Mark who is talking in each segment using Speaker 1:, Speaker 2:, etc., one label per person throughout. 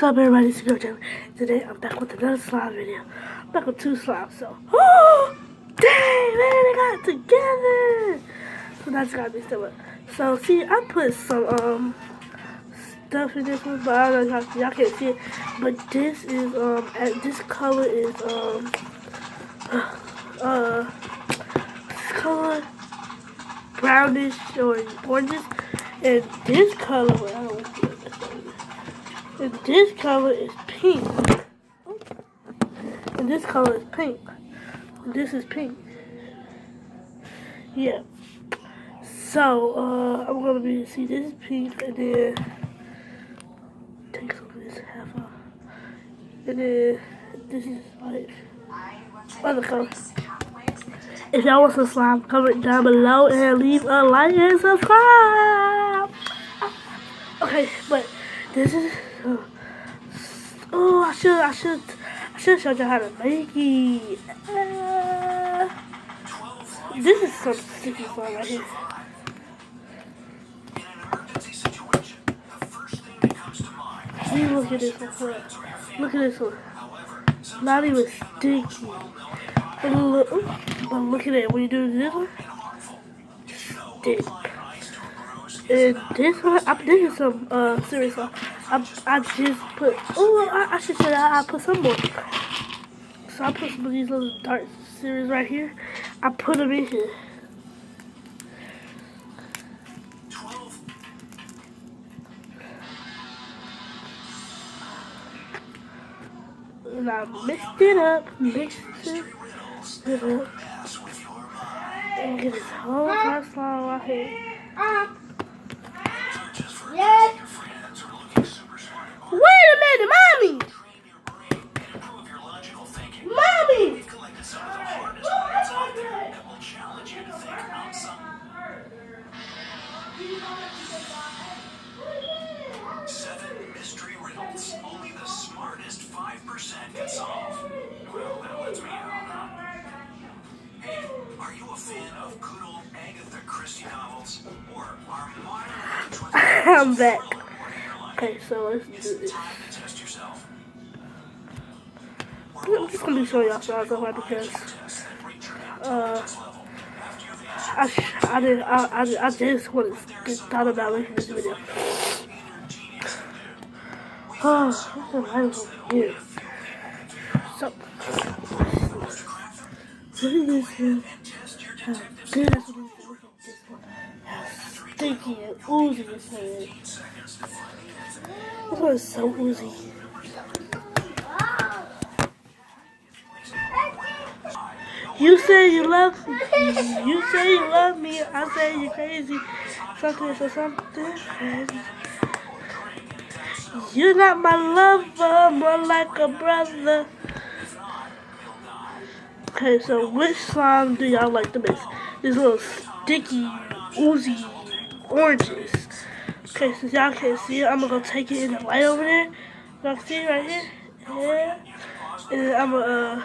Speaker 1: What's up, everybody? It's your girl, today I'm back with another slime video. I'm back with 2 slimes, so dang, man, they got together. So that's gotta be still up. So see, I put some stuff in this one, but I don't know if y'all can't see it. But this is this color is this color brownish or orangish, and this color, well, I don't know. And this color is pink. And this color is pink. And this is pink. Yeah. So, I'm gonna be, see, this is pink, and then take some of this half off. And then this is like other color. If y'all want some slime, comment down below and leave a like and subscribe. Okay, but this is. Oh, I should show you how to make it. This is some sticky slime right here. See, look at this one. Look at this one. Not even sticky. But look at it. When you do this one, stick. And this one, this is some serious stuff. I just put, I should say that I put some more. So I put some of these little dark series right here. I put them in here. And I mixed it up. And get this whole dark slime right here. Yes. Wait a minute, Mommy! Mommy!
Speaker 2: 7 mystery riddles only the smartest 5% can solve. Well, that lets me out, huh? Hey, are you a fan of good old Agatha Christie novels? Or are modern
Speaker 1: I'm back. Okay, so let's do this. I'm just gonna be showing y'all so because I just thought about making this video. Oh, what's the light over here? So look at this one. How good this one is. Look at this one. How sticky and oozy this one is. This one is so oozy. You say you love me. You say you love me. I say you're crazy. Something crazy. You're not my lover, more like a brother. Okay, so which slime do y'all like the best? These little sticky, oozy oranges. Okay, since y'all can't see it, I'm gonna go take it in the light over there. Y'all can see it right here. Yeah. And then I'm gonna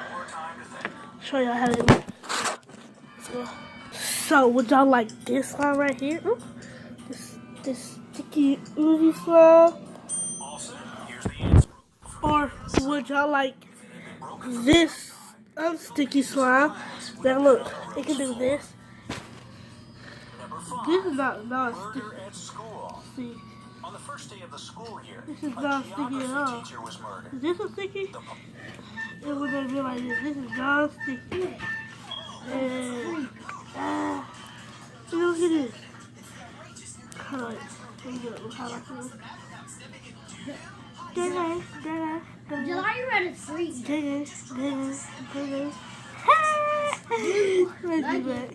Speaker 1: show y'all how to do it. Let's go. So, would y'all like this slime right here? Ooh. This sticky, oozy slime? Or would y'all like this unsticky slime that, look, it can do this. This is not sticky. See,
Speaker 2: on the first day of the school year,
Speaker 1: this is not sticky at all. Is this a sticky? It would have been like this. This is not sticky. And look at this.
Speaker 3: Jill, are you ready to sleep?
Speaker 1: Let's do that.